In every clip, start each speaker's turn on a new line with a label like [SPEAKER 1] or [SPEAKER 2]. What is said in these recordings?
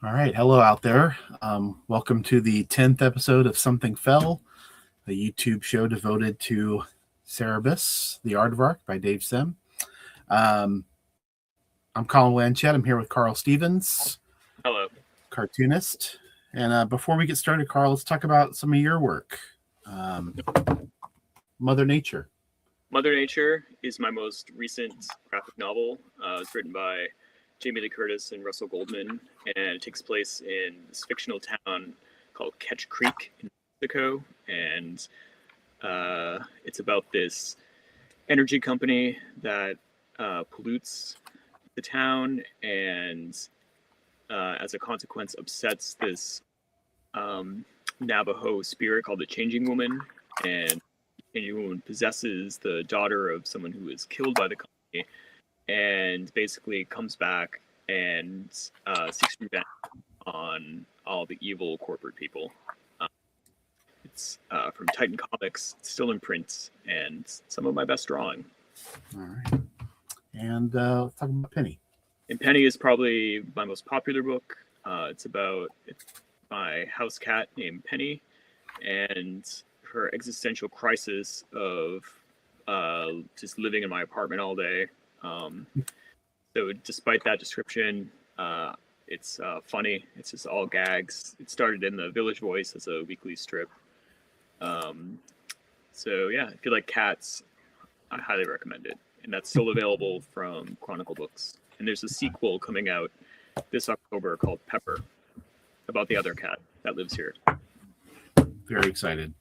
[SPEAKER 1] All right. Hello out there. Welcome to the 10th episode of Something Fell, a YouTube show devoted to Cerebus, the Aardvark by Dave Sim. I'm Colin Blanchette. I'm here with Carl Stevens,
[SPEAKER 2] Hello.
[SPEAKER 1] cartoonist. And before we get started, Carl, let's talk about some of your work. Mother Nature.
[SPEAKER 2] Mother Nature is my most recent graphic novel. It's written by Jamie Lee Curtis and Russell Goldman, and it takes place in this fictional town called Ketch Creek in Mexico. And it's about this energy company that pollutes the town and, as a consequence, upsets this Navajo spirit called the Changing Woman. And the Changing Woman possesses the daughter of someone who was killed by the company, and basically comes back and seeks revenge on all the evil corporate people. It's from Titan Comics. It's still in print, and some of my best drawing.
[SPEAKER 1] All right. And let's talk about Penny.
[SPEAKER 2] And Penny is probably my most popular book. It's my house cat named Penny, and her existential crisis of just living in my apartment all day. So despite that description, it's funny. It's just all gags. It started in the Village Voice as a weekly strip. So yeah, if you like cats, I highly recommend it. And that's still available from Chronicle Books. And there's a sequel coming out this October called Pepper, about the other cat that lives here.
[SPEAKER 1] Very excited.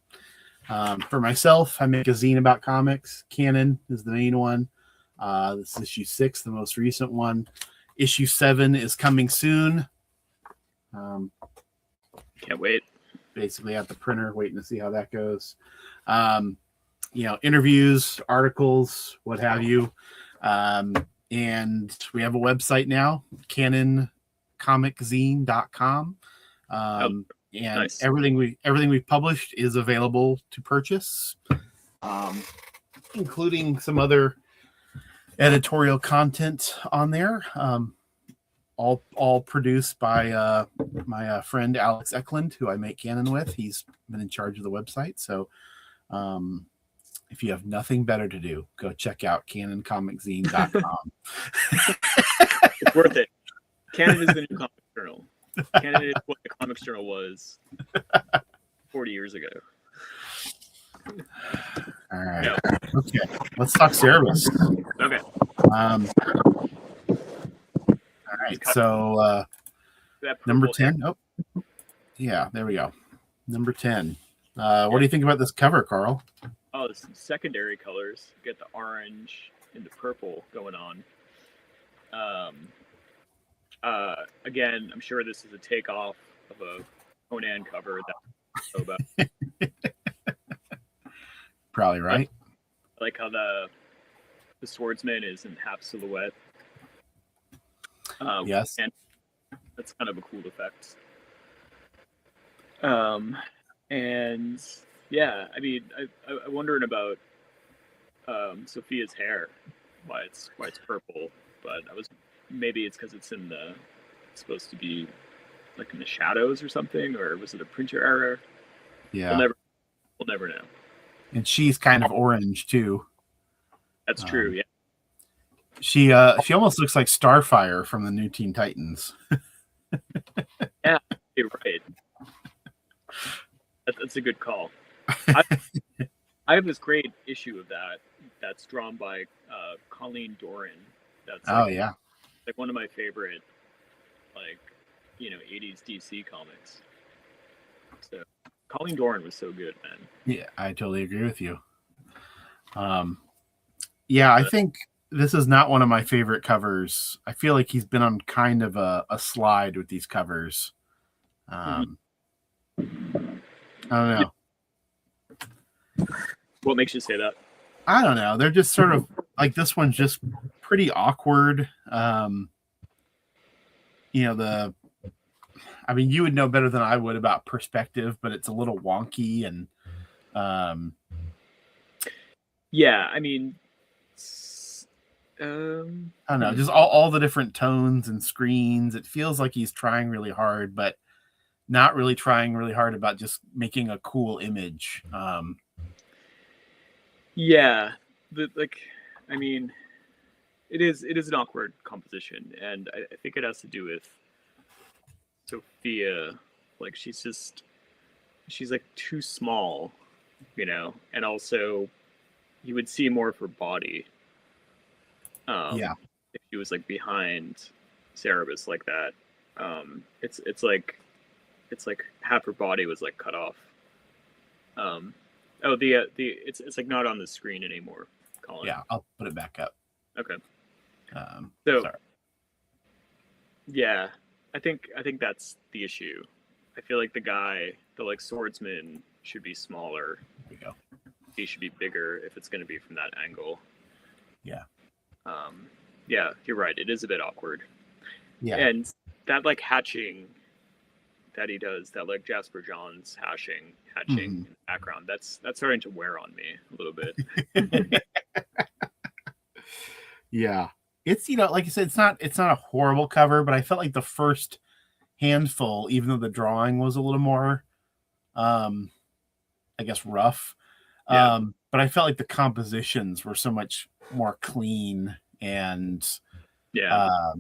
[SPEAKER 1] For myself, I make a zine about comics. Canon is the main one. This is issue 6, the most recent one. Issue 7 is coming soon.
[SPEAKER 2] Can't wait.
[SPEAKER 1] Basically at the printer, waiting to see how that goes. Interviews, articles, what have you. And we have a website now, canoncomiczine.com. And
[SPEAKER 2] nice.
[SPEAKER 1] everything we've published is available to purchase, including some other editorial content on there, all produced by my friend Alex Eklund, who I make canon with. He's been in charge of the website, so if you have nothing better to do, go check out canoncomiczine.com.
[SPEAKER 2] It's worth it. Canon is the new comic journal. Canon is what the Comics Journal was 40 years ago.
[SPEAKER 1] All right. Yeah. Okay. Let's talk Cerebus.
[SPEAKER 2] Okay.
[SPEAKER 1] All right. So number 10. Oh, yeah. There we go. Number 10. What do you think about this cover, Carl?
[SPEAKER 2] Oh, there's some secondary colors. You get the orange and the purple going on. Again, I'm sure this is a takeoff of a Conan cover that I know about.
[SPEAKER 1] Probably right.
[SPEAKER 2] I like how the swordsman is in half silhouette.
[SPEAKER 1] Yes.
[SPEAKER 2] And that's kind of a cool effect. And yeah, I mean, I'm wondering about Sophia's hair, why it's purple, but maybe it's because it's supposed to be like in the shadows or something, or was it a printer error?
[SPEAKER 1] Yeah,
[SPEAKER 2] we'll never know.
[SPEAKER 1] And she's kind of orange too.
[SPEAKER 2] That's true. Yeah.
[SPEAKER 1] She almost looks like Starfire from the new Teen Titans.
[SPEAKER 2] Yeah, you're right. That's a good call. I have this great issue of that's drawn by Colin Doran. That's like one of my favorite 80s DC comics. So Colin Doran was so good, man.
[SPEAKER 1] Yeah, I totally agree with you. I think this is not one of my favorite covers. I feel like he's been on kind of a slide with these covers. I don't know.
[SPEAKER 2] What makes you say that?
[SPEAKER 1] I don't know. They're just sort of like, this one's just pretty awkward. You would know better than I would about perspective, but it's a little wonky and
[SPEAKER 2] yeah, I mean,
[SPEAKER 1] I don't know, just all the different tones and screens. It feels like he's trying really hard, but not really trying really hard about just making a cool image.
[SPEAKER 2] Yeah, I mean, it is an awkward composition, and I think it has to do with Sophia. Like she's like too small, and also you would see more of her body.
[SPEAKER 1] Yeah.
[SPEAKER 2] If she was like behind Cerebus like that, it's like half her body was like cut off. It's like not on the screen anymore, Colin.
[SPEAKER 1] Yeah, I'll put it back up.
[SPEAKER 2] Okay.
[SPEAKER 1] So
[SPEAKER 2] sorry. Yeah, I think that's the issue. I feel like the like swordsman should be smaller.
[SPEAKER 1] There we go.
[SPEAKER 2] He should be bigger if it's going to be from that angle.
[SPEAKER 1] Yeah.
[SPEAKER 2] Yeah, you're right. It is a bit awkward.
[SPEAKER 1] Yeah.
[SPEAKER 2] And that like hatching that he does, that like Jasper Johns hatching in the background, that's starting to wear on me a little bit.
[SPEAKER 1] Yeah. It's, like I said, it's not a horrible cover, but I felt like the first handful, even though the drawing was a little more I guess rough.
[SPEAKER 2] Yeah.
[SPEAKER 1] But I felt like the compositions were so much more clean and I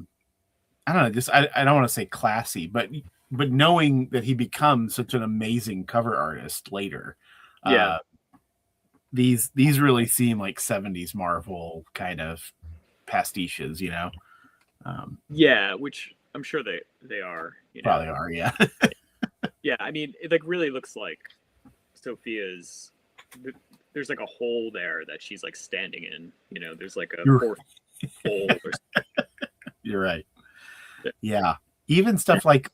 [SPEAKER 1] don't know, just I don't want to say classy, but knowing that he becomes such an amazing cover artist later, these really seem like 70s Marvel kind of pastiches,
[SPEAKER 2] yeah, which I'm sure they are.
[SPEAKER 1] Probably are, yeah.
[SPEAKER 2] Yeah, I mean, it like really looks like Sophia's. There's like a hole there that she's like standing in. There's like a fourth hole or something.
[SPEAKER 1] You're right. Yeah. Even stuff like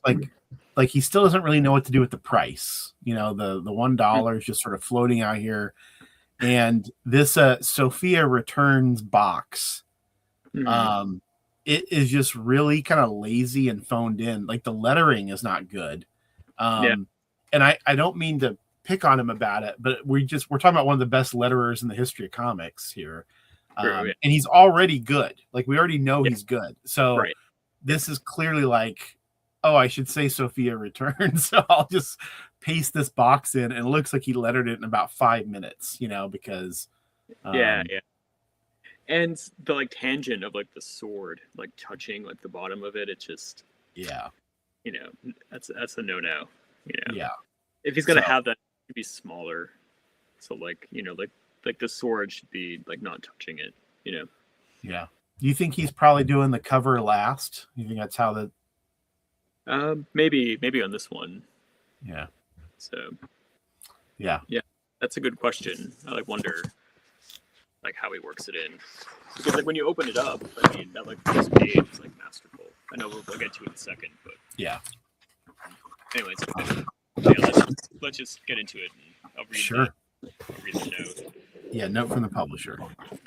[SPEAKER 1] he still doesn't really know what to do with the price. The $1 is just sort of floating out here. And this Sophia Returns box, it is just really kind of lazy and phoned in. Like the lettering is not good. And I don't mean to pick on him about it, but we're talking about one of the best letterers in the history of comics here. And he's already good. Like we already know he's good. So this is clearly like, oh, I should say Sophia Returns. So I'll just paste this box in, and it looks like he lettered it in about 5 minutes, because
[SPEAKER 2] and the like tangent of like the sword like touching like the bottom of it, it's just that's a no. If he's gonna have that, it should be smaller. So like like the sword should be like not touching it.
[SPEAKER 1] Yeah. Do you think he's probably doing the cover last? You think that's how
[SPEAKER 2] maybe on this one.
[SPEAKER 1] Yeah.
[SPEAKER 2] So.
[SPEAKER 1] Yeah.
[SPEAKER 2] Yeah, that's a good question. I like wonder like how he works it in, because like when you open it up, I mean that like first page is like masterful. I know we'll get to it in a second, but
[SPEAKER 1] yeah.
[SPEAKER 2] Anyways, let's just get into it. And I'll read I'll read the note.
[SPEAKER 1] Yeah, note from the publisher.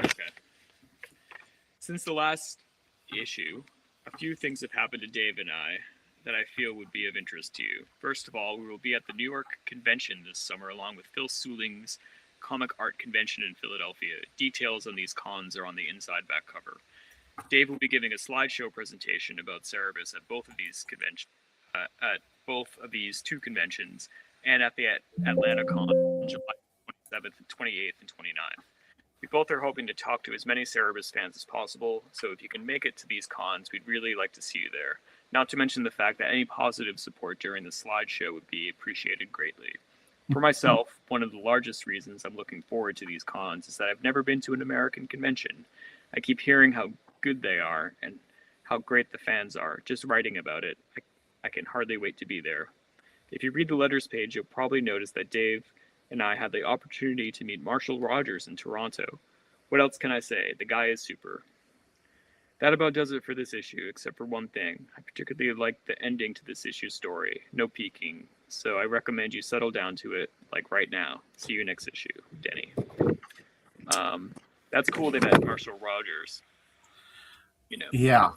[SPEAKER 2] Okay. Since the last issue, a few things have happened to Dave and I that I feel would be of interest to you. First of all, we will be at the New York convention this summer along with Phil Seuling's Comic Art Convention in Philadelphia. Details on these cons are on the inside back cover. Dave will be giving a slideshow presentation about Cerebus at both of these two conventions, and at the Atlanta Con on July 27th, 28th, and 29th. We both are hoping to talk to as many Cerebus fans as possible, so if you can make it to these cons, we'd really like to see you there. Not to mention the fact that any positive support during the slideshow would be appreciated greatly. For myself, one of the largest reasons I'm looking forward to these cons is that I've never been to an American convention. I keep hearing how good they are and how great the fans are. Just writing about it, I can hardly wait to be there. If you read the letters page, you'll probably notice that Dave and I had the opportunity to meet Marshall Rogers in Toronto. What else can I say? The guy is super. That about does it for this issue, except for one thing. I particularly like the ending to this issue's story. No peeking. So I recommend you settle down to it, like right now. See you next issue, Denny. That's cool they met Marshall Rogers.
[SPEAKER 1] Yeah.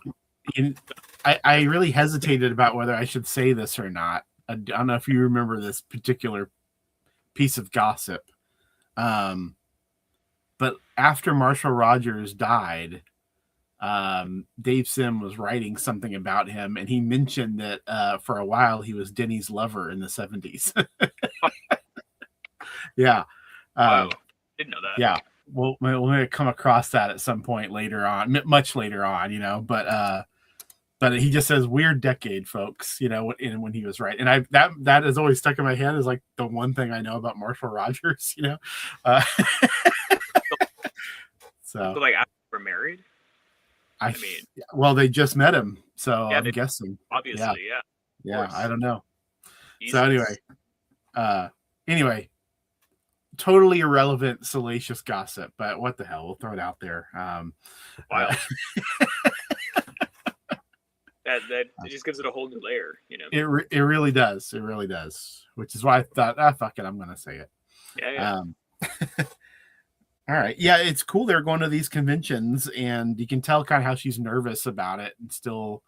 [SPEAKER 1] I really hesitated about whether I should say this or not. I don't know if you remember this particular piece of gossip. But after Marshall Rogers died, Dave Sim was writing something about him, and he mentioned that for a while he was Denny's lover in the 70s. Yeah.
[SPEAKER 2] Wow, didn't know that.
[SPEAKER 1] Yeah. We'll come across that at some point later on, much later on, but he just says weird decade, folks, when he was right. And that has always stuck in my head as like the one thing I know about Marshall Rogers, uh, so
[SPEAKER 2] like after we're married,
[SPEAKER 1] I mean, well, they just met him, so
[SPEAKER 2] yeah,
[SPEAKER 1] I'm guessing.
[SPEAKER 2] Obviously,
[SPEAKER 1] Yeah, I don't know.
[SPEAKER 2] Jesus.
[SPEAKER 1] So anyway, totally irrelevant, salacious gossip, but what the hell? We'll throw it out there.
[SPEAKER 2] Wow. That it just gives it a whole new layer,
[SPEAKER 1] It really does. It really does. Which is why I thought, fuck it, I'm going to say it.
[SPEAKER 2] Yeah.
[SPEAKER 1] All right. Yeah, it's cool. They're going to these conventions, and you can tell kind of how she's nervous about it, and still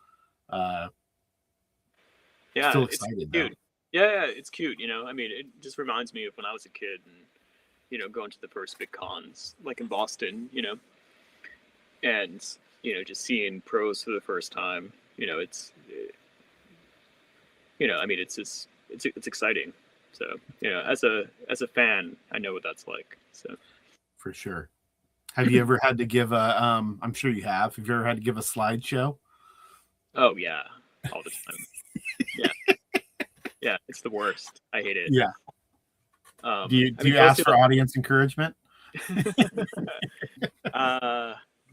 [SPEAKER 1] excited.
[SPEAKER 2] It's cute. Yeah, it's cute. I mean, it just reminds me of when I was a kid, and going to the first big cons, like in Boston, and just seeing pros for the first time. I mean, it's just it's exciting. So as a fan, I know what that's like. So
[SPEAKER 1] for sure. Have you ever had to give a? I'm sure you have. Have you ever had to give a slideshow?
[SPEAKER 2] Oh yeah, all the time. Yeah, it's the worst. I hate it.
[SPEAKER 1] Yeah. Do you ask for audience encouragement?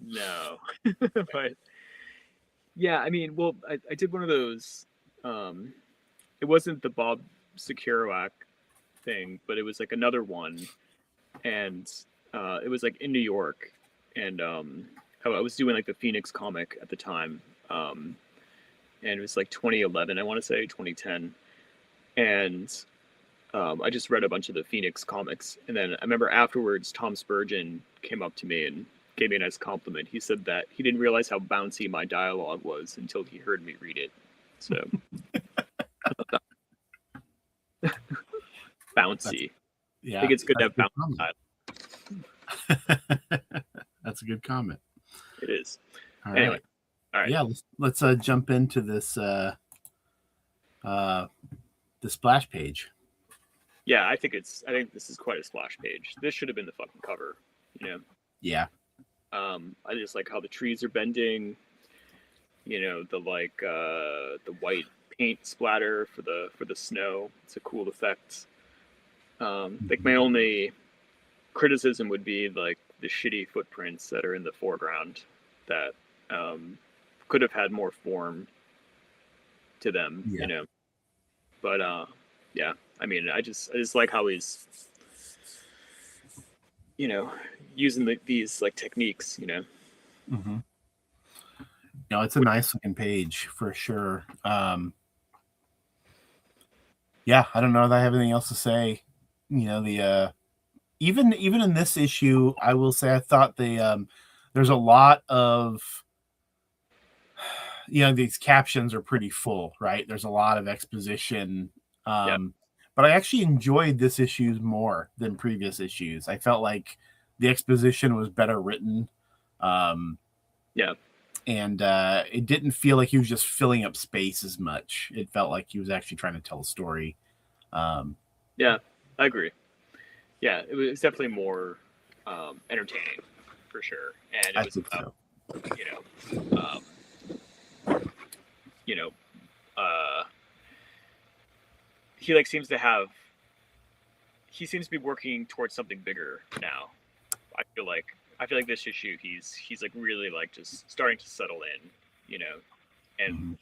[SPEAKER 2] No. But yeah, I mean, well, I did one of those. It wasn't the Bob Securowac thing, but it was like another one, and it was like in New York, and I was doing like the Phoenix comic at the time, and it was like 2011, I want to say 2010, and I just read a bunch of the Phoenix comics, and then I remember afterwards Tom Spurgeon came up to me and gave me a nice compliment. He said that he didn't realize how bouncy my dialogue was until he heard me read it. So bouncy.
[SPEAKER 1] Yeah,
[SPEAKER 2] I think it's good to have bouncy dialogue.
[SPEAKER 1] That's a good comment.
[SPEAKER 2] It is.
[SPEAKER 1] Anyway. All right. Yeah, let's jump into this the splash page.
[SPEAKER 2] Yeah, I think this is quite a splash page. This should have been the fucking cover,
[SPEAKER 1] Yeah.
[SPEAKER 2] I just like how the trees are bending, the white paint splatter for the snow. It's a cool effect. Like my only criticism would be like the shitty footprints that are in the foreground that could have had more form to them, But yeah, I mean, I just like how he's using these like techniques,
[SPEAKER 1] Mm-hmm. It's a nice looking page for sure. Yeah, I don't know if I have anything else to say. The even in this issue, I will say I thought there's a lot of these captions are pretty full, right? There's a lot of exposition. But I actually enjoyed this issue more than previous issues. I felt like the exposition was better written. And it didn't feel like he was just filling up space as much. It felt like he was actually trying to tell a story.
[SPEAKER 2] Yeah, I agree. Yeah, it was definitely more entertaining for sure. And it was about, he seems to be working towards something bigger now. I feel like this issue he's like really like just starting to settle in, and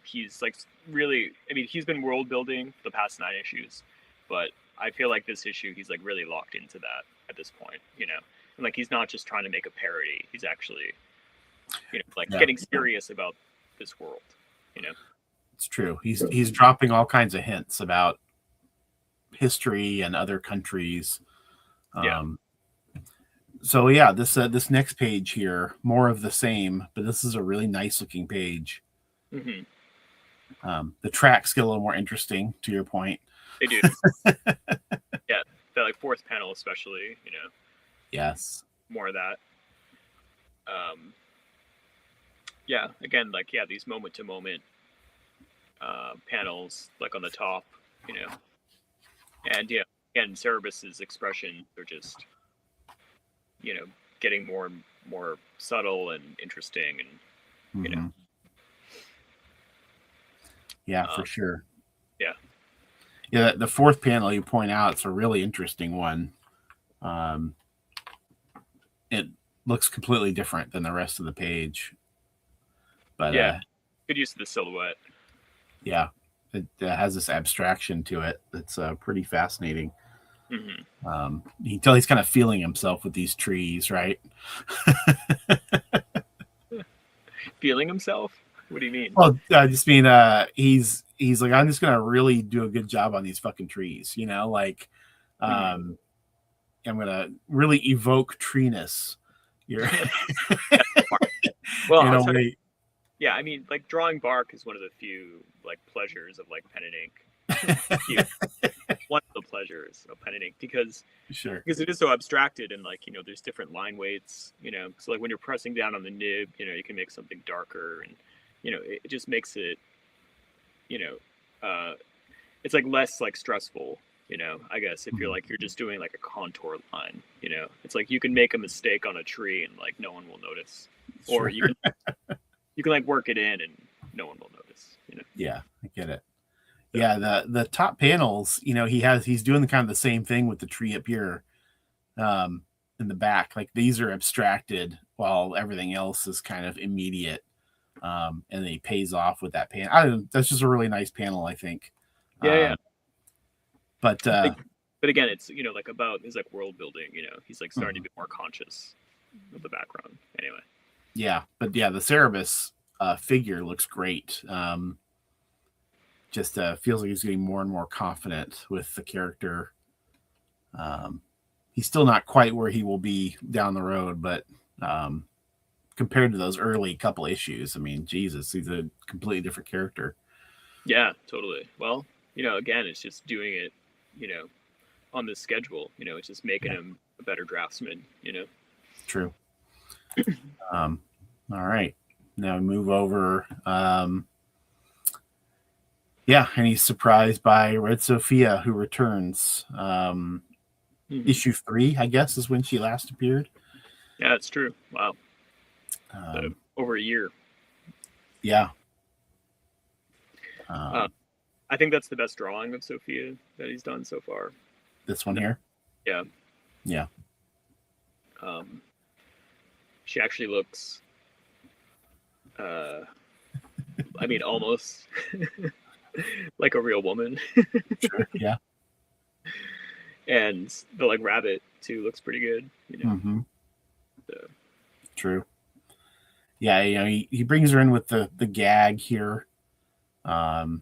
[SPEAKER 2] he's like really, I mean, he's been world building the past 9 issues, but I feel like this issue he's like really locked into that at this point, and like he's not just trying to make a parody, he's actually getting serious about this world,
[SPEAKER 1] It's true. He's dropping all kinds of hints about history and other countries. So yeah, this next page here, more of the same, but this is a really nice looking page.
[SPEAKER 2] Mm-hmm.
[SPEAKER 1] The tracks get a little more interesting, to your point.
[SPEAKER 2] They do. Yeah, that like 4th panel especially,
[SPEAKER 1] Yes.
[SPEAKER 2] More of that. Yeah, again, like these moment to moment panels, like on the top, you know, and again, Cerebus's expressions are just getting more and more subtle and interesting, and
[SPEAKER 1] Mm-hmm. Yeah, for
[SPEAKER 2] um,
[SPEAKER 1] sure.
[SPEAKER 2] yeah,
[SPEAKER 1] Yeah, the fourth panel you point out, it's a really interesting one. Um, it looks completely different than the rest of the page, but
[SPEAKER 2] yeah, good use of the silhouette.
[SPEAKER 1] yeah, it has this abstraction to it that's pretty fascinating. You can tell he's kind of feeling himself with these trees, right?
[SPEAKER 2] Feeling himself? What do you mean?
[SPEAKER 1] Well, I just mean he's like, I'm just gonna really do a good job on these fucking trees, like I'm gonna really evoke treeness. You're
[SPEAKER 2] Well,
[SPEAKER 1] in
[SPEAKER 2] I'll
[SPEAKER 1] a
[SPEAKER 2] tell you.
[SPEAKER 1] way.
[SPEAKER 2] Yeah, I mean, like drawing bark is one of the few like pleasures of like pen and ink. Few. One of the pleasures of pen and ink because
[SPEAKER 1] Sure.
[SPEAKER 2] it is so abstracted and like there's different line weights. So like when you're pressing down on the nib, you can make something darker, and it just makes it it's like less like stressful. I guess if you're just doing like a contour line, it's like you can make a mistake on a tree and like no one will notice, or
[SPEAKER 1] Sure.
[SPEAKER 2] you can like work it in and no one will notice.
[SPEAKER 1] Yeah, I get it. Yeah, the top panels, he's doing the kind of the same thing with the tree up here, in the back. Like these are abstracted while everything else is kind of immediate, and then he pays off with that panel. That's just a really nice panel, I think.
[SPEAKER 2] Yeah.
[SPEAKER 1] But
[SPEAKER 2] but again, it's like about his like world building. He's like starting to be more conscious of the background. Anyway.
[SPEAKER 1] Yeah, but yeah, the Cerebus figure looks great. Just feels like he's getting more and more confident with the character. He's still not quite where he will be down the road, but compared to those early couple issues, I mean, Jesus, he's a completely different character.
[SPEAKER 2] Yeah, totally. Well, again, it's just doing it, on this schedule. It's just making him a better draftsman.
[SPEAKER 1] True. All right. Now we move over. Yeah, and he's surprised by Red Sophia, who returns. Issue 3, I guess, is when she last appeared.
[SPEAKER 2] Yeah, that's true. Wow. Over a year.
[SPEAKER 1] Yeah.
[SPEAKER 2] I think that's the best drawing of Sophia that he's done so far.
[SPEAKER 1] This one here?
[SPEAKER 2] Yeah.
[SPEAKER 1] Yeah.
[SPEAKER 2] She actually looks, I mean, almost like a real woman.
[SPEAKER 1] Sure. Yeah.
[SPEAKER 2] And the like rabbit too looks pretty good.
[SPEAKER 1] Mm-hmm.
[SPEAKER 2] So.
[SPEAKER 1] True. Yeah, he brings her in with the gag here. But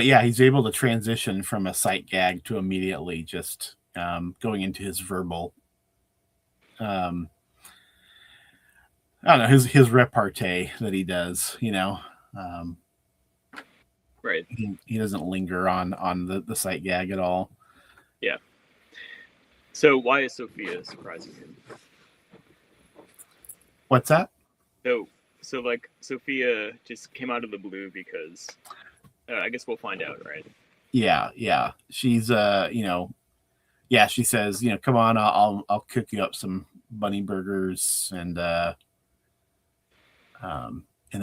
[SPEAKER 1] yeah, he's able to transition from a sight gag to immediately just going into his verbal. I don't know, his repartee that he does.
[SPEAKER 2] Right.
[SPEAKER 1] He doesn't linger on the sight gag at all.
[SPEAKER 2] Yeah. So why is Sophia surprising him?
[SPEAKER 1] What's that?
[SPEAKER 2] So like Sophia just came out of the blue because I guess we'll find out, right?
[SPEAKER 1] Yeah. She's she says, come on, I'll cook you up some bunny burgers, and then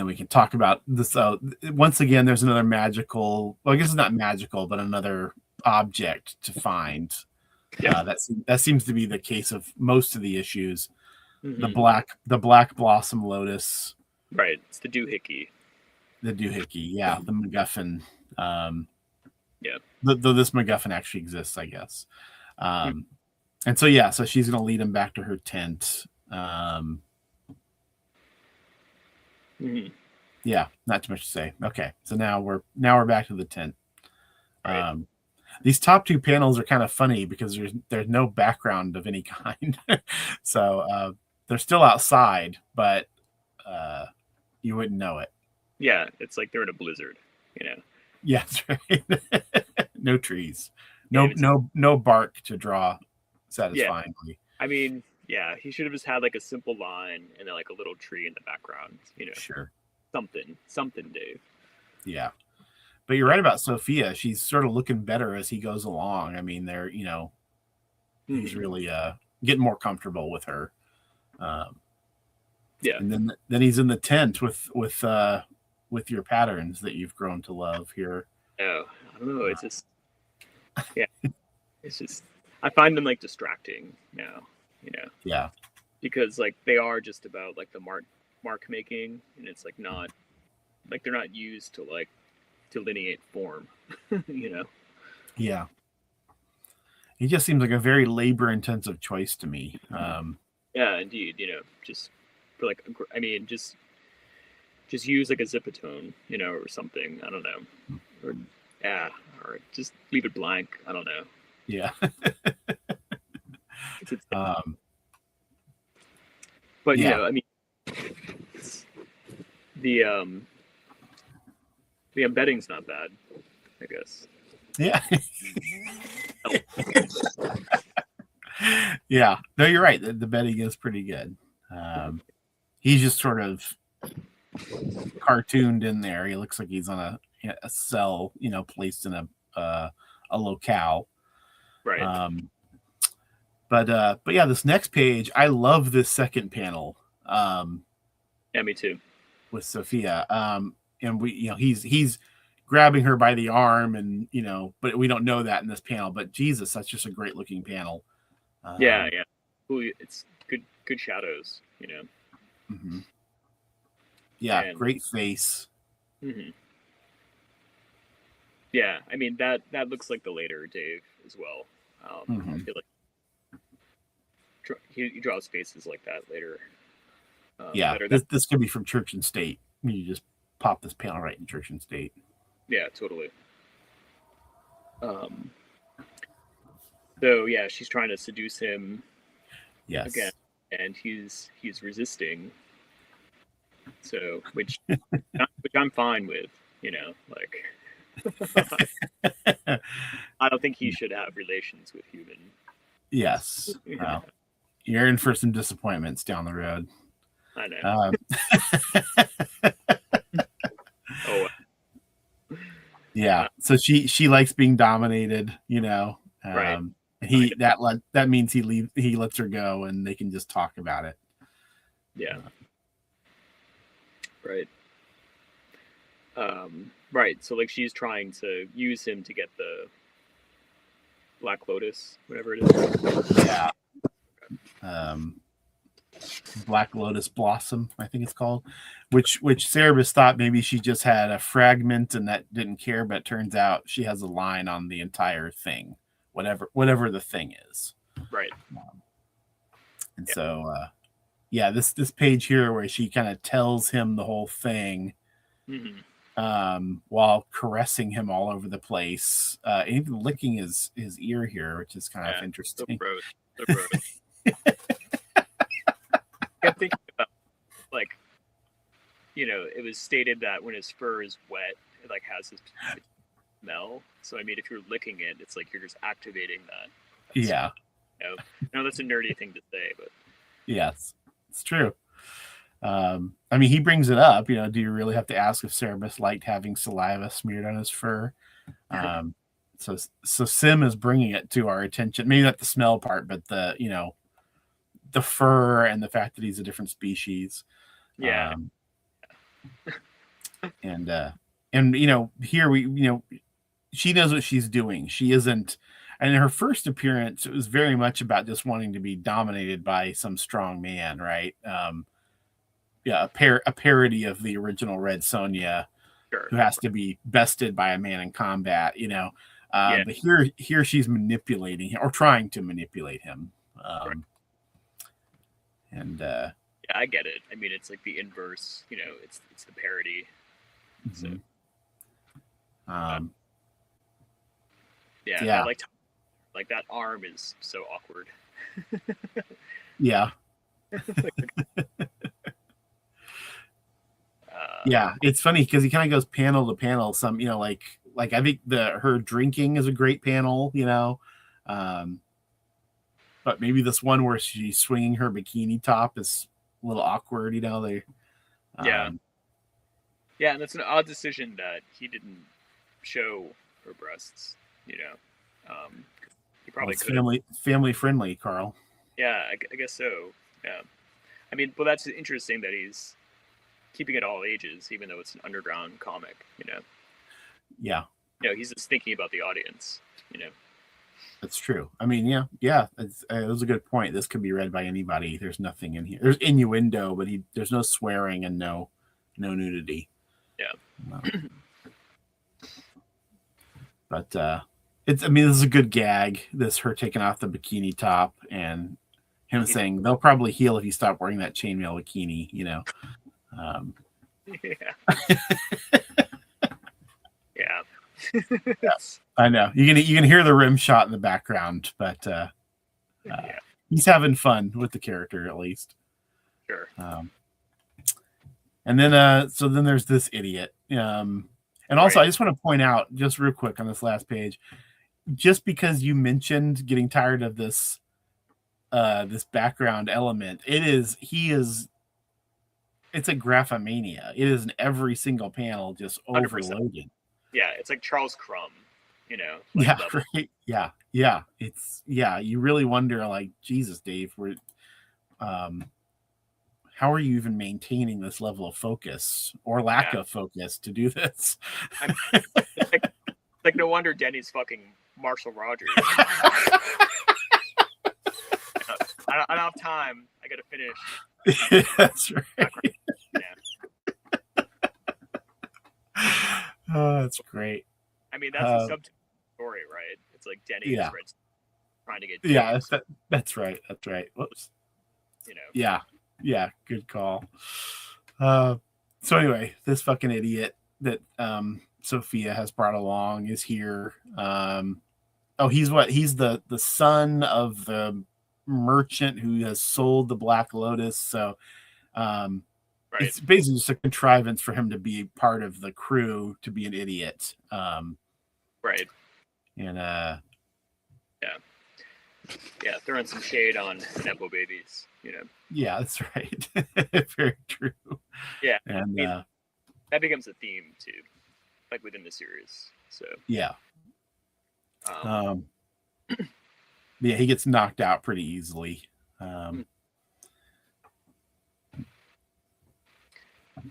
[SPEAKER 1] we can talk about this. Once again, there's another magical. Well, I guess it's not magical, but another object to find. Yeah, that seems to be the case of most of the issues. Mm-hmm. The black blossom lotus.
[SPEAKER 2] Right, it's the doohickey.
[SPEAKER 1] The doohickey, yeah, the MacGuffin.
[SPEAKER 2] Yeah.
[SPEAKER 1] Though this MacGuffin actually exists, I guess. And so she's going to lead him back to her tent. Yeah, not too much to say. Okay, so now we're back to the tent. Right. These top two panels are kind of funny because there's no background of any kind. So they're still outside, but you wouldn't know it.
[SPEAKER 2] Yeah, it's like they're in a blizzard,
[SPEAKER 1] Yeah, that's right. No trees, no bark to draw satisfyingly.
[SPEAKER 2] I mean, Yeah, he should have just had like a simple line and then like a little tree in the background.
[SPEAKER 1] Sure.
[SPEAKER 2] Something, Dave.
[SPEAKER 1] Yeah. But you're right about Sophia. She's sort of looking better as he goes along. I mean, he's really getting more comfortable with her.
[SPEAKER 2] Yeah.
[SPEAKER 1] And then he's in the tent with your patterns that you've grown to love here.
[SPEAKER 2] No, I don't know. It's just, yeah, it's just, I find them like distracting now,
[SPEAKER 1] Yeah.
[SPEAKER 2] because like they are just about like the mark making, and it's like not, like they're not used to like delineate form,
[SPEAKER 1] Yeah. He just seems like a very labor intensive choice to me.
[SPEAKER 2] Yeah, indeed. Just for like, I mean, just use like a zipatone, or something. I don't know, or just leave it blank. I don't know.
[SPEAKER 1] Yeah.
[SPEAKER 2] But
[SPEAKER 1] yeah.
[SPEAKER 2] I mean, the embedding's not bad, I guess.
[SPEAKER 1] Yeah. Yeah. No, you're right. The bedding is pretty good. He's just sort of cartooned in there. He looks like he's on a cell, placed in a locale.
[SPEAKER 2] Right.
[SPEAKER 1] But yeah, this next page, I love this second panel.
[SPEAKER 2] Yeah, me too.
[SPEAKER 1] With Sophia. And he's grabbing her by the arm, and but we don't know that in this panel. But Jesus, that's just a great looking panel.
[SPEAKER 2] Yeah. Ooh, it's good shadows,
[SPEAKER 1] Mm-hmm. Yeah, and great face.
[SPEAKER 2] Mm-hmm. Yeah, I mean that looks like the later Dave as well.
[SPEAKER 1] Mm-hmm.
[SPEAKER 2] I feel like he draws faces like that later.
[SPEAKER 1] Yeah, this could be from Church and State. You just pop this panel right in Church and State.
[SPEAKER 2] Yeah, totally. So yeah, she's trying to seduce him.
[SPEAKER 1] Yes.
[SPEAKER 2] Again, and he's resisting. So which I'm fine with, like I don't think he should have relations with human.
[SPEAKER 1] Yes. Well, you're in for some disappointments down the road.
[SPEAKER 2] I know. Oh.
[SPEAKER 1] Yeah. So she likes being dominated,
[SPEAKER 2] Right.
[SPEAKER 1] That means he lets her go, and they can just talk about it.
[SPEAKER 2] Yeah. Right. Right. So like she's trying to use him to get the Black Lotus, whatever it is.
[SPEAKER 1] Yeah. Black Lotus Blossom, I think it's called, which Cerebus thought maybe she just had a fragment and that didn't care, but it turns out she has a line on the entire thing, whatever the thing is.
[SPEAKER 2] Right.
[SPEAKER 1] So this page here where she kind of tells him the whole thing, while caressing him all over the place, and even licking his ear here, which is kind of interesting.
[SPEAKER 2] So gross. I'm thinking about, like, it was stated that when his fur is wet, it like has this smell. So I mean, if you're licking it, it's like you're just activating that.
[SPEAKER 1] Yeah.
[SPEAKER 2] No, that's a nerdy thing to say, but
[SPEAKER 1] yes, it's true. I mean, he brings it up. Do you really have to ask if Cerebus liked having saliva smeared on his fur? So Sim is bringing it to our attention. Maybe not the smell part, but the fur and the fact that he's a different species.
[SPEAKER 2] Yeah.
[SPEAKER 1] And here she knows what she's doing. She isn't, and in her first appearance, it was very much about just wanting to be dominated by some strong man, right? A parody of the original Red Sonja,
[SPEAKER 2] sure,
[SPEAKER 1] who has to be bested by a man in combat, But here she's manipulating him, or trying to manipulate him.
[SPEAKER 2] Right.
[SPEAKER 1] And
[SPEAKER 2] yeah, I get it. I mean, it's like the inverse. It's the parody.
[SPEAKER 1] Mm-hmm.
[SPEAKER 2] So, yeah. I like that arm is so awkward.
[SPEAKER 1] Yeah. Yeah, it's funny because he kind of goes panel to panel. Some, like I think her drinking is a great panel, but but maybe this one where she's swinging her bikini top is a little awkward. They
[SPEAKER 2] Yeah, and that's an odd decision that he didn't show her breasts. He probably
[SPEAKER 1] it's
[SPEAKER 2] could.
[SPEAKER 1] Family friendly, Carl.
[SPEAKER 2] Yeah, I guess so. Yeah, I mean, well, that's interesting that he's keeping it all ages, even though it's an underground comic.
[SPEAKER 1] Yeah,
[SPEAKER 2] he's just thinking about the audience.
[SPEAKER 1] that's true. I mean, yeah, it was a good point. This could be read by anybody. There's nothing in here. There's innuendo, but there's no swearing and no nudity.
[SPEAKER 2] Yeah.
[SPEAKER 1] But this is a good gag. Her taking off the bikini top and him saying they'll probably heal if you stop wearing that chainmail bikini.
[SPEAKER 2] Yeah.
[SPEAKER 1] Yeah. I know you can hear the rim shot in the background, but he's having fun with the character at least.
[SPEAKER 2] Sure.
[SPEAKER 1] And then so then there's this idiot. And also, I just want to point out, just real quick on this last page, just because you mentioned getting tired of this background element, it's a graphomania. It is in every single panel, just
[SPEAKER 2] 100%.
[SPEAKER 1] Overloaded.
[SPEAKER 2] Yeah, it's like Charles Crumb,
[SPEAKER 1] Yeah, right. Yeah. You really wonder, like, Jesus, Dave, how are you even maintaining this level of focus or lack of focus to do this?
[SPEAKER 2] It's like no wonder Denny's fucking Marshall Rogers. I don't have time. I got to finish.
[SPEAKER 1] That's right.
[SPEAKER 2] Yeah.
[SPEAKER 1] Oh, that's great.
[SPEAKER 2] I mean, that's the subtext story, right? It's like Denny is trying to get.
[SPEAKER 1] Yeah, that's right. That's right. Whoops. Yeah, good call. So anyway, this fucking idiot that Sophia has brought along is here. He's the son of the merchant who has sold the Black Lotus. So it's basically just a contrivance for him to be part of the crew, to be an idiot.
[SPEAKER 2] Right.
[SPEAKER 1] And
[SPEAKER 2] yeah, throwing some shade on Nepo babies,
[SPEAKER 1] Yeah, that's right. Very true.
[SPEAKER 2] Yeah,
[SPEAKER 1] and
[SPEAKER 2] that becomes a theme too, like within the series. So
[SPEAKER 1] yeah, yeah, he gets knocked out pretty easily.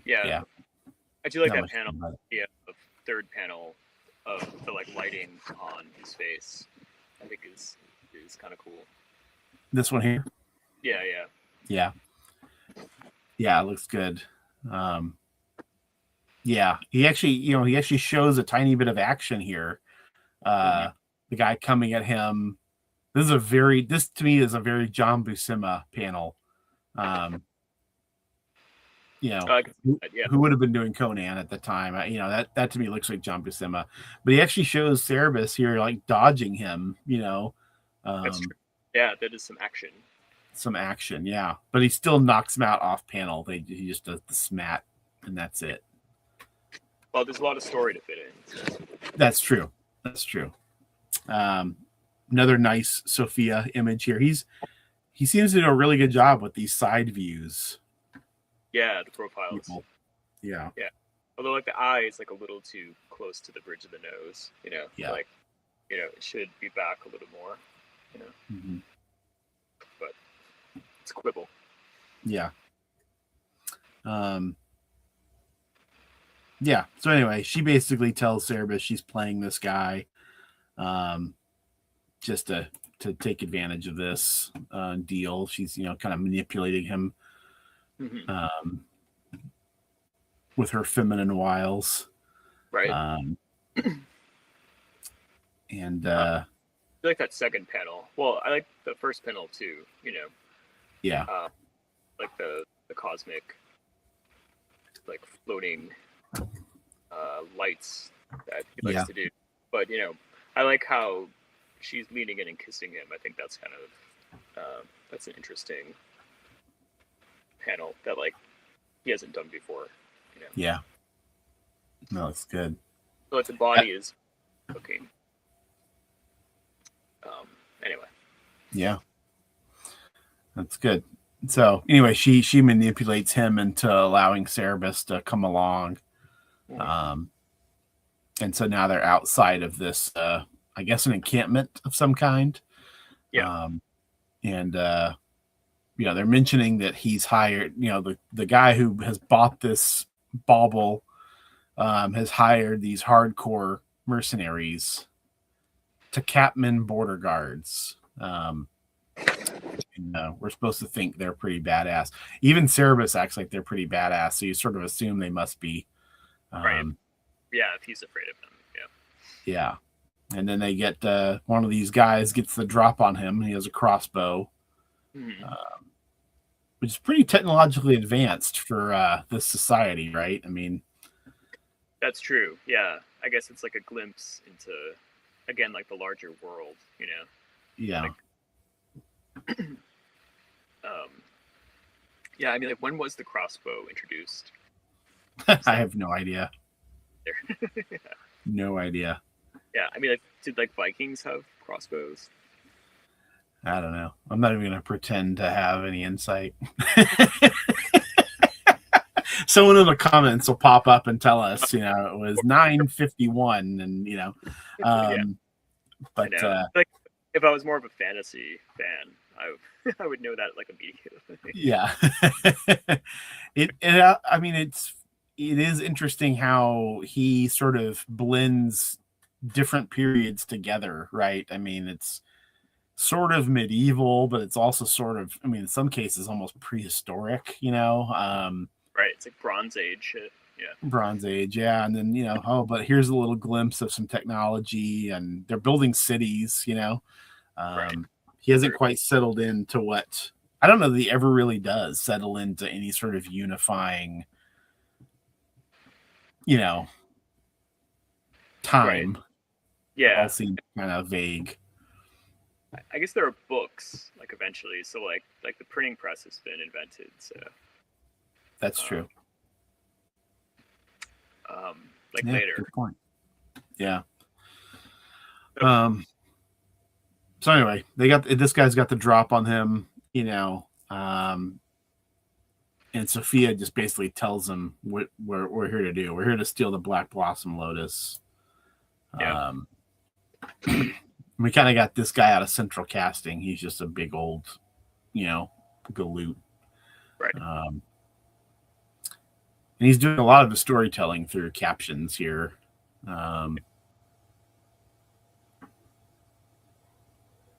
[SPEAKER 2] Yeah. I do like that panel. Yeah, the third panel of the lighting on his face. I think is kind of cool.
[SPEAKER 1] This one here.
[SPEAKER 2] Yeah.
[SPEAKER 1] It looks good. He actually shows a tiny bit of action here. The guy coming at him. This to me is a very John Buscema panel. Who would have been doing Conan at the time? That to me looks like John Buscema, but he actually shows Cerebus here like dodging him.
[SPEAKER 2] That's true. Yeah, that is some action.
[SPEAKER 1] Yeah, but he still knocks him out off panel. He just does the smat, and that's it.
[SPEAKER 2] Well, there's a lot of story to fit in.
[SPEAKER 1] That's true. Another nice Sophia image here. He seems to do a really good job with these side views.
[SPEAKER 2] Yeah, the profiles.
[SPEAKER 1] Yeah.
[SPEAKER 2] Although the eye is a little too close to the bridge of the nose.
[SPEAKER 1] Yeah.
[SPEAKER 2] It should be back a little more.
[SPEAKER 1] Mm-hmm.
[SPEAKER 2] But it's quibble.
[SPEAKER 1] Yeah. Yeah. So anyway, she basically tells Cerebus she's playing this guy, just to take advantage of this deal. She's kind of manipulating him, with her feminine wiles,
[SPEAKER 2] right?
[SPEAKER 1] And
[SPEAKER 2] I like that second panel. Well, I like the first panel too.
[SPEAKER 1] Yeah.
[SPEAKER 2] Like the cosmic, floating lights that he likes to do. But I like how she's leaning in and kissing him. I think that's kind of that's an interesting panel that he hasn't done before.
[SPEAKER 1] Yeah. No, it's good.
[SPEAKER 2] So the body is looking. Anyway.
[SPEAKER 1] Yeah. That's good. So anyway, she manipulates him into allowing Cerebus to come along. And so now they're outside of this, I guess, an encampment of some kind.
[SPEAKER 2] Yeah.
[SPEAKER 1] And they're mentioning that he's hired, the guy who has bought this bauble has hired these hardcore mercenaries to capman border guards. We're supposed to think they're pretty badass. Even Cerebus acts like they're pretty badass, so you sort of assume they must be.
[SPEAKER 2] Right. Yeah, if he's afraid of them. Yeah.
[SPEAKER 1] Yeah. And then they get one of these guys gets the drop on him. He has a crossbow, which is pretty technologically advanced for this society, right? I mean,
[SPEAKER 2] that's true. Yeah, I guess it's like a glimpse into, again, like the larger world,
[SPEAKER 1] Yeah.
[SPEAKER 2] Like, yeah, I mean, like, when was the crossbow introduced?
[SPEAKER 1] I have no idea.
[SPEAKER 2] Yeah.
[SPEAKER 1] No idea.
[SPEAKER 2] Yeah, I mean, like, did like Vikings have crossbows?
[SPEAKER 1] I don't know. I'm not even going to pretend to have any insight. Someone in the comments will pop up and tell us, it was 951, and
[SPEAKER 2] Yeah.
[SPEAKER 1] But
[SPEAKER 2] like, if I was more of a fantasy fan, I would know that like immediately.
[SPEAKER 1] Yeah. I mean, it is interesting how he sort of blends different periods together, right? I mean, it's sort of medieval, but it's also sort of, I mean, in some cases almost prehistoric,
[SPEAKER 2] Right, it's like Bronze Age shit. Yeah.
[SPEAKER 1] Bronze Age, yeah. And then, but here's a little glimpse of some technology, and they're building cities,
[SPEAKER 2] Right.
[SPEAKER 1] He hasn't quite settled into what, I don't know that he ever really does settle into any sort of unifying, time.
[SPEAKER 2] Right. Yeah.
[SPEAKER 1] It all seems kind of vague.
[SPEAKER 2] I guess there are books, like, eventually, so like the printing press has been invented, so
[SPEAKER 1] that's true.
[SPEAKER 2] Later.
[SPEAKER 1] Good point. Yeah. So anyway, this guy's got the drop on him, and Sophia just basically tells him what we're here to do. We're here to steal the Black Blossom Lotus.
[SPEAKER 2] Yeah.
[SPEAKER 1] We kind of got this guy out of central casting. He's just a big old, galoot.
[SPEAKER 2] Right.
[SPEAKER 1] And he's doing a lot of the storytelling through captions here.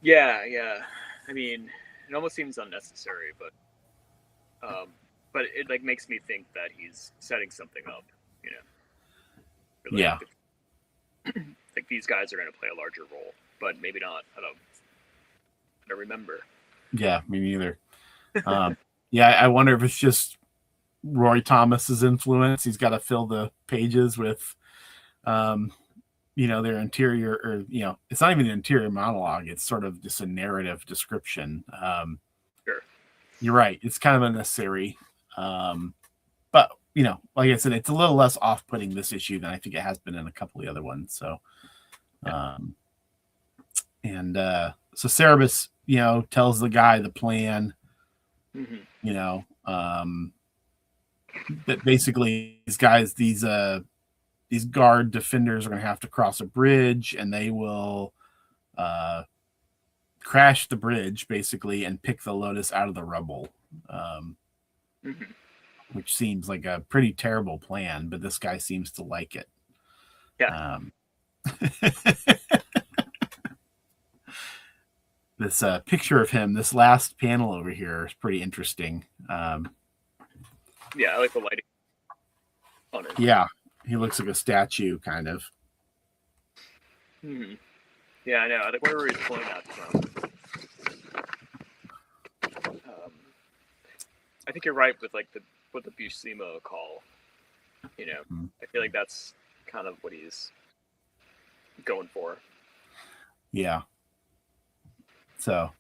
[SPEAKER 2] Yeah. I mean, it almost seems unnecessary, but it like makes me think that he's setting something up,
[SPEAKER 1] Yeah.
[SPEAKER 2] Like these guys are going to play a larger role, but maybe not. I don't remember.
[SPEAKER 1] Yeah, me neither. Yeah, I wonder if it's just Roy Thomas's influence. He's got to fill the pages with, their interior, or it's not even an interior monologue. It's sort of just a narrative description.
[SPEAKER 2] Sure.
[SPEAKER 1] You're right. It's kind of unnecessary. But like I said, it's a little less off-putting this issue than I think it has been in a couple of the other ones. So, so Cerebus, tells the guy the plan. That basically these guard defenders are going to have to cross a bridge, and they will crash the bridge basically and pick the Lotus out of the rubble. Which seems like a pretty terrible plan, but this guy seems to like it.
[SPEAKER 2] Yeah.
[SPEAKER 1] This picture of him, this last panel over here, is pretty interesting.
[SPEAKER 2] Yeah, I like the lighting on it.
[SPEAKER 1] Yeah, he looks like a statue, kind of.
[SPEAKER 2] Yeah, I know. I think where he's pulling that from. I think you're right with like what the Buscema call. I feel like that's kind of what he's going for.
[SPEAKER 1] Yeah. So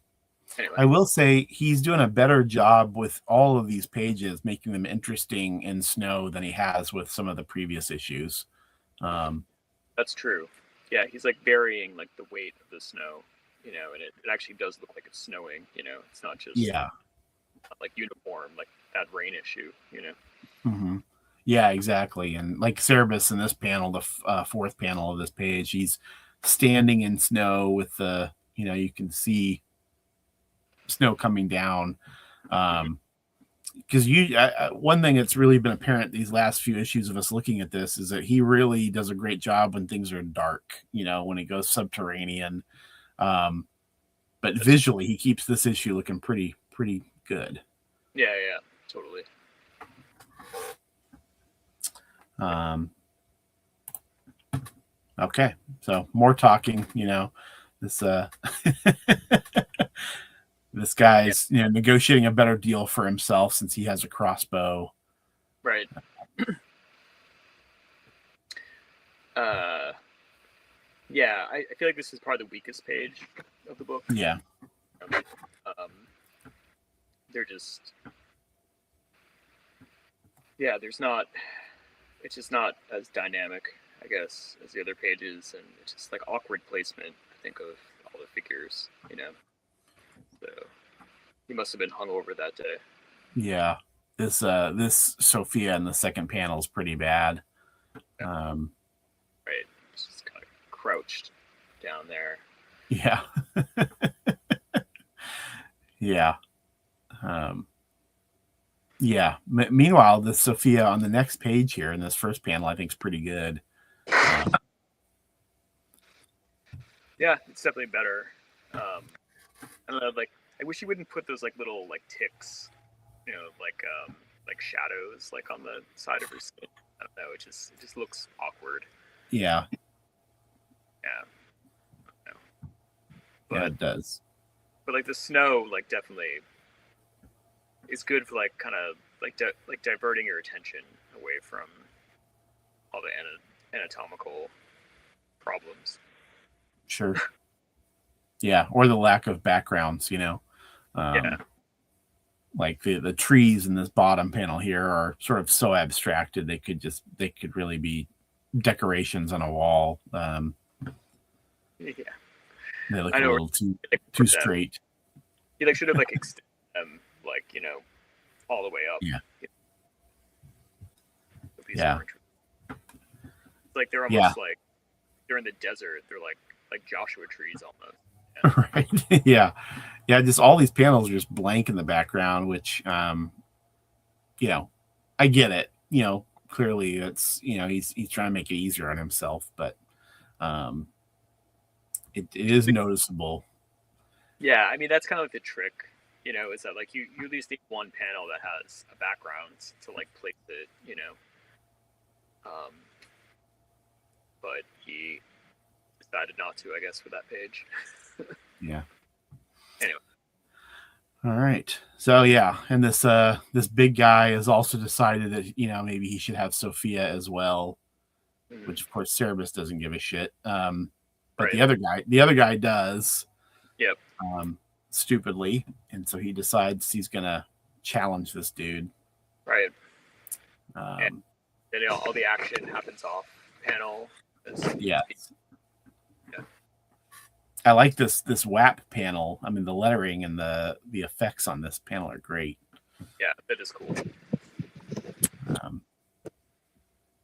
[SPEAKER 2] anyway.
[SPEAKER 1] I will say he's doing a better job with all of these pages, making them interesting in snow than he has with some of the previous issues.
[SPEAKER 2] That's true. Yeah, he's like varying like the weight of the snow. you know, and it actually does look like it's snowing, you know. It's not just
[SPEAKER 1] Yeah.
[SPEAKER 2] like uniform, like that rain issue, you know.
[SPEAKER 1] Mm-hmm. Yeah, exactly. And like Cerebus in this panel, the fourth panel of this page, he's standing in snow with the, you know, you can see snow coming down. Because one thing that's really been apparent these last few issues of us looking at this is that he really does a great job when things are dark, you know, when it goes subterranean. But visually, he keeps this issue looking pretty good.
[SPEAKER 2] Yeah, totally.
[SPEAKER 1] Okay, so more talking, you know, this this guy's, you know, negotiating a better deal for himself since he has a crossbow.
[SPEAKER 2] Right. Yeah, I feel like this is probably the weakest page of the book.
[SPEAKER 1] Yeah.
[SPEAKER 2] They're just, yeah, it's just not as dynamic, I guess, as the other pages, and it's just like awkward placement, I think, of all the figures, you know. So he must have been hungover that day.
[SPEAKER 1] Yeah. This Sophia in the second panel is pretty bad.
[SPEAKER 2] Yeah. Right. It's just kind of crouched down there.
[SPEAKER 1] Yeah. Yeah. Yeah. Meanwhile, the Sophia on the next page here in this first panel, I think is pretty good.
[SPEAKER 2] Yeah, it's definitely better. I don't know, like I wish you wouldn't put those like little like ticks, you know, like shadows like on the side of her skin. I don't know, it just looks awkward.
[SPEAKER 1] Yeah.
[SPEAKER 2] Yeah.
[SPEAKER 1] Yeah, it does.
[SPEAKER 2] But like the snow, like definitely is good for like kind of like diverting your attention away from all the anatomical problems.
[SPEAKER 1] Sure. Yeah, or the lack of backgrounds, you know.
[SPEAKER 2] Yeah.
[SPEAKER 1] Like the trees in this bottom panel here are sort of so abstracted they could really be decorations on a wall.
[SPEAKER 2] Yeah.
[SPEAKER 1] They look a little too straight.
[SPEAKER 2] You like should have like extended them, like, you know, all the way up.
[SPEAKER 1] Yeah.
[SPEAKER 2] Yeah. It's like they're almost like they're in the desert. They're like Joshua trees almost.
[SPEAKER 1] Yeah. Right. Yeah. Yeah. Just all these panels are just blank in the background, which, you know, I get it. You know, clearly it's, you know, he's trying to make it easier on himself, but it is noticeable.
[SPEAKER 2] Yeah. I mean, that's kind of like the trick, you know, is that like you at least need one panel that has a background to like place it, you know. But he decided not to, I guess, for that page.
[SPEAKER 1] Yeah.
[SPEAKER 2] Anyway.
[SPEAKER 1] All right. So yeah, and this big guy has also decided that, you know, maybe he should have Sophia as well, which of course Cerebus doesn't give a shit. But right. the other guy does.
[SPEAKER 2] Yep.
[SPEAKER 1] Stupidly, and so he decides he's gonna challenge this dude.
[SPEAKER 2] Right. And then all the action happens off panel.
[SPEAKER 1] Yeah. I like this WAP panel. I mean, the lettering and the effects on this panel are great.
[SPEAKER 2] Yeah, that is cool.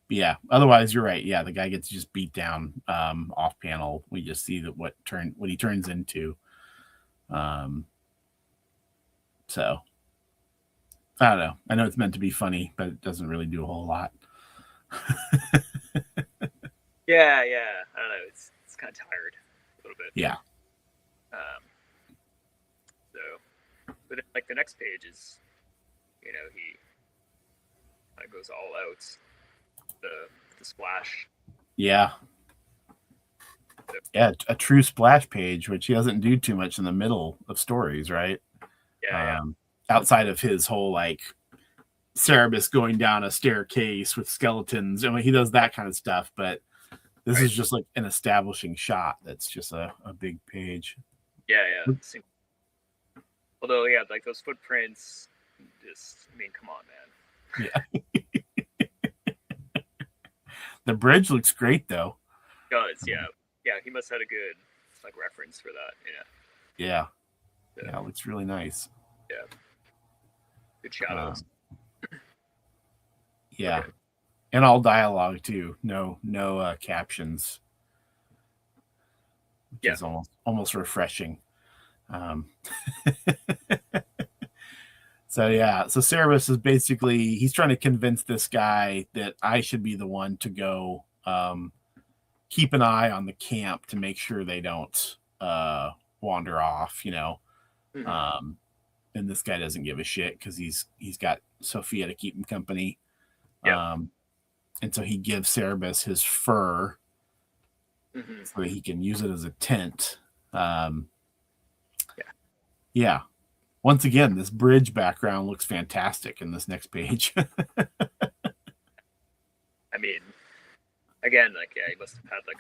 [SPEAKER 1] Yeah. Otherwise, you're right. Yeah, the guy gets just beat down off panel. We just see that what he turns into. So I don't know. I know it's meant to be funny, but it doesn't really do a whole lot.
[SPEAKER 2] Yeah. I don't know. It's kind of tired a little bit.
[SPEAKER 1] Yeah.
[SPEAKER 2] So, but then, like the next page is, you know, he kind of goes all out. The splash.
[SPEAKER 1] Yeah. Yeah, a true splash page, which he doesn't do too much in the middle of stories, right?
[SPEAKER 2] Yeah.
[SPEAKER 1] Outside of his whole like Cerebus going down a staircase with skeletons, I mean, he does that kind of stuff, but this is just like an establishing shot. That's just a big page.
[SPEAKER 2] Yeah. Although, yeah, like those footprints, just, I mean, come on, man.
[SPEAKER 1] Yeah. The bridge looks great, though.
[SPEAKER 2] It does, yeah. Yeah, he must have had a good like reference for that.
[SPEAKER 1] Yeah, it looks really nice.
[SPEAKER 2] Yeah, good shadows.
[SPEAKER 1] Yeah, okay. And all dialogue too. No captions. Which is almost refreshing. So Cerebus is basically, he's trying to convince this guy that I should be the one to go keep an eye on the camp to make sure they don't wander off, Mm-hmm. And this guy doesn't give a shit because he's got Sophia to keep him company.
[SPEAKER 2] Yeah.
[SPEAKER 1] And so he gives Cerebus his fur mm-hmm. so that he can use it as a tent. Yeah. Once again, this bridge background looks fantastic in this next page.
[SPEAKER 2] I mean, again, like, yeah, he must have had like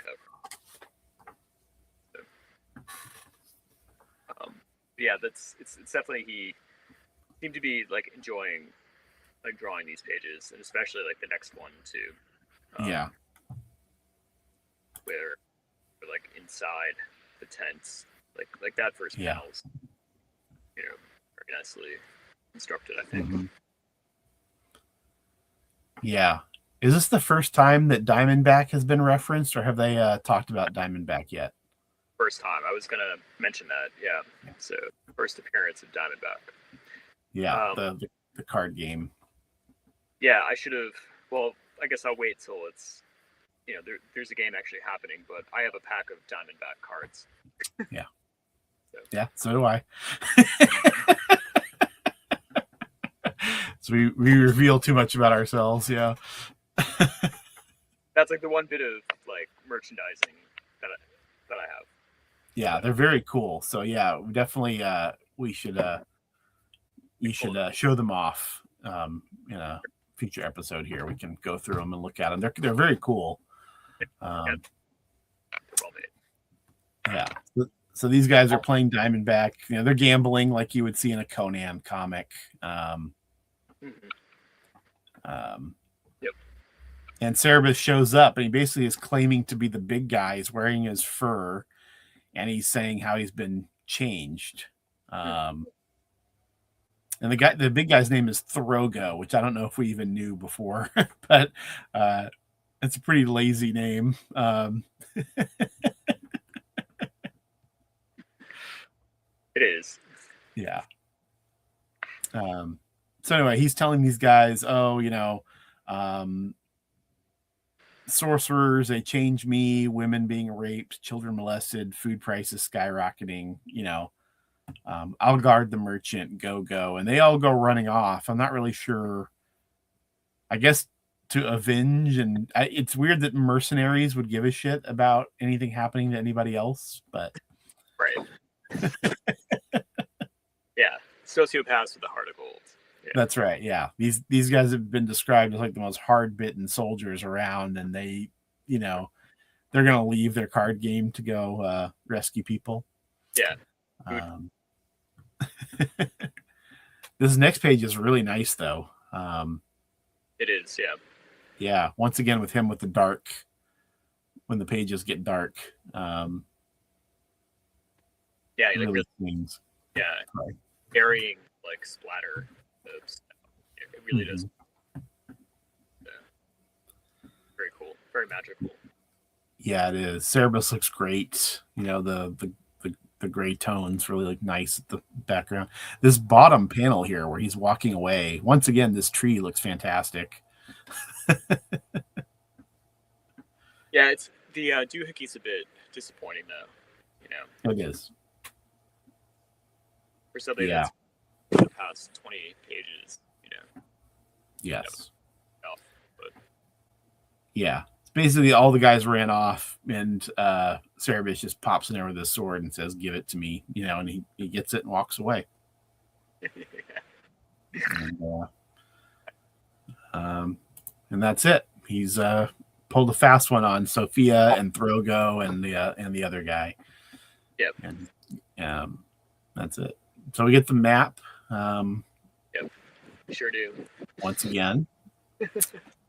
[SPEAKER 2] it's definitely, he seemed to be like enjoying like drawing these pages, and especially like the next one too.
[SPEAKER 1] Yeah.
[SPEAKER 2] Where we're like inside the tents, like that first panel's, very nicely constructed, I think.
[SPEAKER 1] Mm-hmm. Yeah. Is this the first time that Diamondback has been referenced, or have they talked about Diamondback yet?
[SPEAKER 2] First time. I was going to mention that. Yeah. So first appearance of Diamondback.
[SPEAKER 1] Yeah, the card game.
[SPEAKER 2] Yeah, I should have. Well, I guess I'll wait till it's, there's a game actually happening. But I have a pack of Diamondback cards.
[SPEAKER 1] Yeah. Yeah, so do I. So we reveal too much about ourselves. Yeah.
[SPEAKER 2] That's like the one bit of like merchandising that I have.
[SPEAKER 1] Yeah, they're very cool. So yeah, we definitely we should show them off in a future episode here. We can go through them and look at them. They're very cool. Yeah. So these guys are playing Diamondback. They're gambling like you would see in a Conan comic.
[SPEAKER 2] Yep.
[SPEAKER 1] And Cerebus shows up, and he basically is claiming to be the big guy. He's wearing his fur, and he's saying how he's been changed. And the big guy's name is Throgo, which I don't know if we even knew before, but it's a pretty lazy name.
[SPEAKER 2] It is.
[SPEAKER 1] Yeah. So anyway, he's telling these guys, sorcerers, they change me, women being raped, children molested, food prices skyrocketing, I'll guard the merchant, go. And they all go running off. I'm not really sure. I guess to avenge. And it's weird that mercenaries would give a shit about anything happening to anybody else, but.
[SPEAKER 2] Right. Yeah. Sociopaths with a heart of gold. Yeah.
[SPEAKER 1] That's right. Yeah. These guys have been described as like the most hard-bitten soldiers around, and they, they're going to leave their card game to go rescue people.
[SPEAKER 2] Yeah.
[SPEAKER 1] This next page is really nice, though.
[SPEAKER 2] It is, yeah.
[SPEAKER 1] Yeah. Once again, with him with the dark, when the pages get dark.
[SPEAKER 2] Yeah,
[SPEAKER 1] he really things.
[SPEAKER 2] Yeah, varying like splatter. It really does. Yeah. Very cool. Very magical.
[SPEAKER 1] Yeah, it is. Cerebus looks great. The gray tones really look nice at the background. This bottom panel here where he's walking away. Once again, this tree looks fantastic.
[SPEAKER 2] Yeah, it's the doohickeys a bit disappointing though.
[SPEAKER 1] It is.
[SPEAKER 2] For something that's in the past 28 pages,
[SPEAKER 1] Yes.
[SPEAKER 2] But
[SPEAKER 1] yeah. Basically, all the guys ran off, and Cerebus just pops in there with his sword and says, "Give it to me," and he gets it and walks away. And that's it. He's pulled a fast one on Sophia and Throgo and the other guy.
[SPEAKER 2] Yep.
[SPEAKER 1] And that's it. So we get the map.
[SPEAKER 2] Yep. We sure do.
[SPEAKER 1] Once again.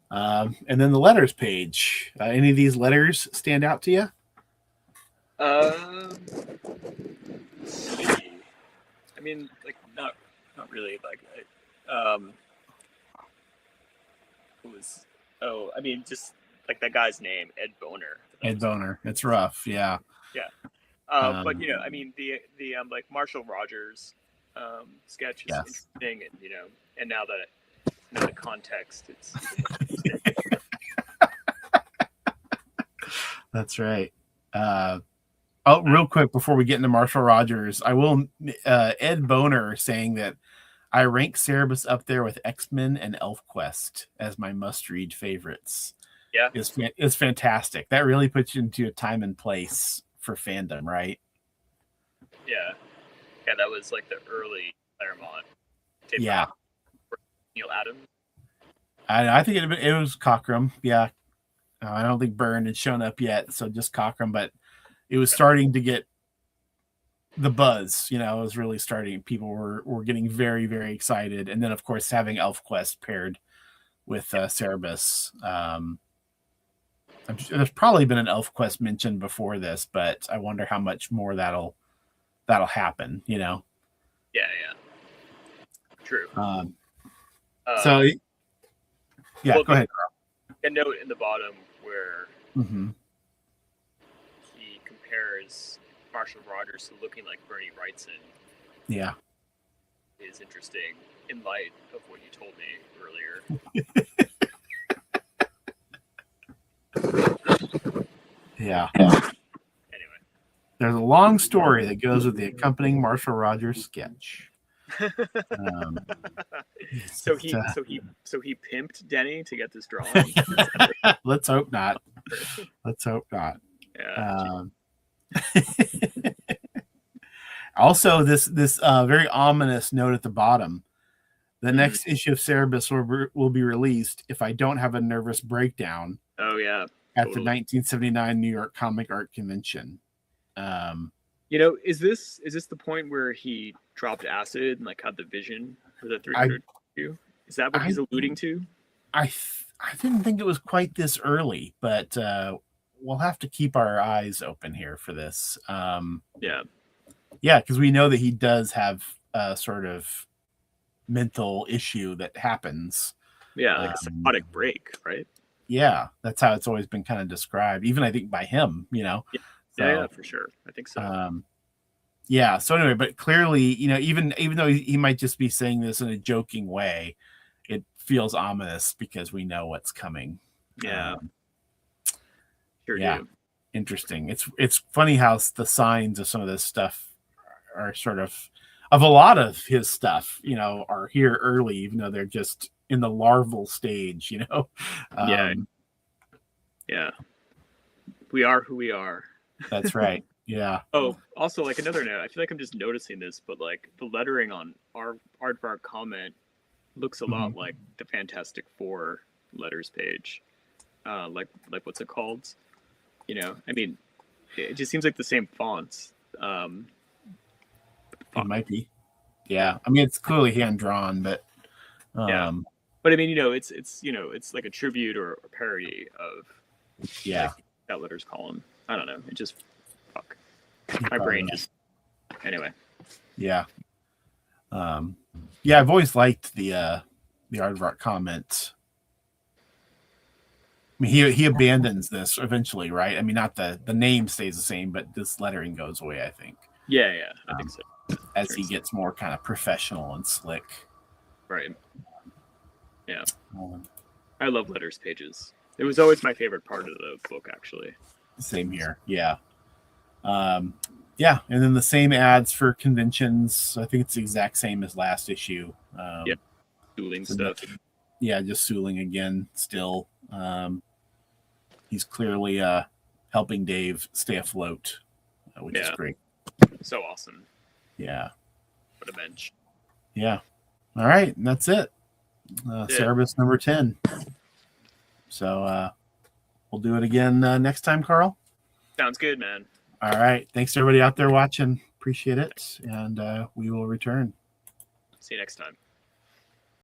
[SPEAKER 1] And then the letters page. Any of these letters stand out to you?
[SPEAKER 2] See. I mean, like not really. Like, who was? Oh, I mean, just like that guy's name, Ed Boner.
[SPEAKER 1] Ed Boner. It's rough. Yeah.
[SPEAKER 2] Yeah. But I mean, the like Marshall Rogers sketch is
[SPEAKER 1] Yes.
[SPEAKER 2] interesting, and and now that I know the context, it's interesting.
[SPEAKER 1] That's right. Real quick before we get into Marshall Rogers, I will Ed Boner saying that I rank Cerebus up there with X-Men and ElfQuest as my must-read favorites.
[SPEAKER 2] Yeah,
[SPEAKER 1] it's fantastic. That really puts you into a time and place for fandom, right?
[SPEAKER 2] Yeah, that was like the early Claremont.
[SPEAKER 1] Yeah,
[SPEAKER 2] Neil Adams.
[SPEAKER 1] I think it was Cockrum. Yeah, I don't think Byrne had shown up yet, so just Cockrum. But it was starting to get the buzz. It was really starting. People were getting very, very excited, and then of course having ElfQuest paired with Cerebus. There's probably been an ElfQuest mentioned before this, but I wonder how much more that'll happen.
[SPEAKER 2] Yeah. True.
[SPEAKER 1] So, yeah,
[SPEAKER 2] well,
[SPEAKER 1] go ahead.
[SPEAKER 2] A note in the bottom where
[SPEAKER 1] Mm-hmm.
[SPEAKER 2] he compares Marshall Rogers to looking like Bernie Wrightson.
[SPEAKER 1] Yeah.
[SPEAKER 2] Is interesting in light of what you told me earlier.
[SPEAKER 1] Yeah.
[SPEAKER 2] Anyway,
[SPEAKER 1] there's a long story that goes with the accompanying Marshall Rogers sketch.
[SPEAKER 2] So he pimped Denny to get this drawing.
[SPEAKER 1] Let's hope not.
[SPEAKER 2] Yeah.
[SPEAKER 1] Also, this very ominous note at the bottom. The next issue of Cerebus will be released if I don't have a nervous breakdown.
[SPEAKER 2] Oh yeah.
[SPEAKER 1] At the 1979 New York Comic Art Convention.
[SPEAKER 2] Is this the point where he dropped acid and like had the vision for the 300 issue? Is that what he's alluding to?
[SPEAKER 1] I didn't think it was quite this early, but we'll have to keep our eyes open here for this. Yeah, because we know that he does have a sort of mental issue that happens.
[SPEAKER 2] Yeah, like a psychotic break, right?
[SPEAKER 1] Yeah, that's how it's always been kind of described, even I think by him,
[SPEAKER 2] Yeah, yeah, for sure. I think so.
[SPEAKER 1] Yeah. So anyway, but clearly, even though he might just be saying this in a joking way, it feels ominous because we know what's coming.
[SPEAKER 2] Yeah. Sure.
[SPEAKER 1] Yeah.
[SPEAKER 2] Do.
[SPEAKER 1] Interesting. It's funny how the signs of some of this stuff are sort of a lot of his stuff, are here early, even though they're just in the larval stage,
[SPEAKER 2] Yeah. We are who we are.
[SPEAKER 1] That's right. Yeah.
[SPEAKER 2] Oh, also, like another note, I feel like I'm just noticing this, but like the lettering on our aardvark comment looks a lot like the Fantastic Four letters page. Like what's it called? I mean, it just seems like the same fonts.
[SPEAKER 1] It might be. Yeah. I mean, it's clearly hand drawn, but
[SPEAKER 2] yeah. But I mean, it's like a tribute or a parody of like, that letters column. I don't know. It just my brain just anyway.
[SPEAKER 1] Yeah. Yeah, I've always liked the aardvark comment. I mean, he abandons this eventually, right? I mean, not the name stays the same, but this lettering goes away, I think.
[SPEAKER 2] Yeah, I think so.
[SPEAKER 1] As he gets more kind of professional and slick.
[SPEAKER 2] Right. Yeah. I love letters pages. It was always my favorite part of the book, actually.
[SPEAKER 1] Same here. Yeah. Yeah. And then the same ads for conventions. I think it's the exact same as last issue.
[SPEAKER 2] Yeah. Dueling stuff.
[SPEAKER 1] Yeah. Just Suling again, still. He's clearly helping Dave stay afloat, which is great.
[SPEAKER 2] So awesome.
[SPEAKER 1] Yeah.
[SPEAKER 2] What a bench.
[SPEAKER 1] Yeah. All right. And that's it. Cerebus number 10. So we'll do it again next time, Carl.
[SPEAKER 2] Sounds good, man.
[SPEAKER 1] All right. Thanks to everybody out there watching. Appreciate it. And we will return.
[SPEAKER 2] See you next time.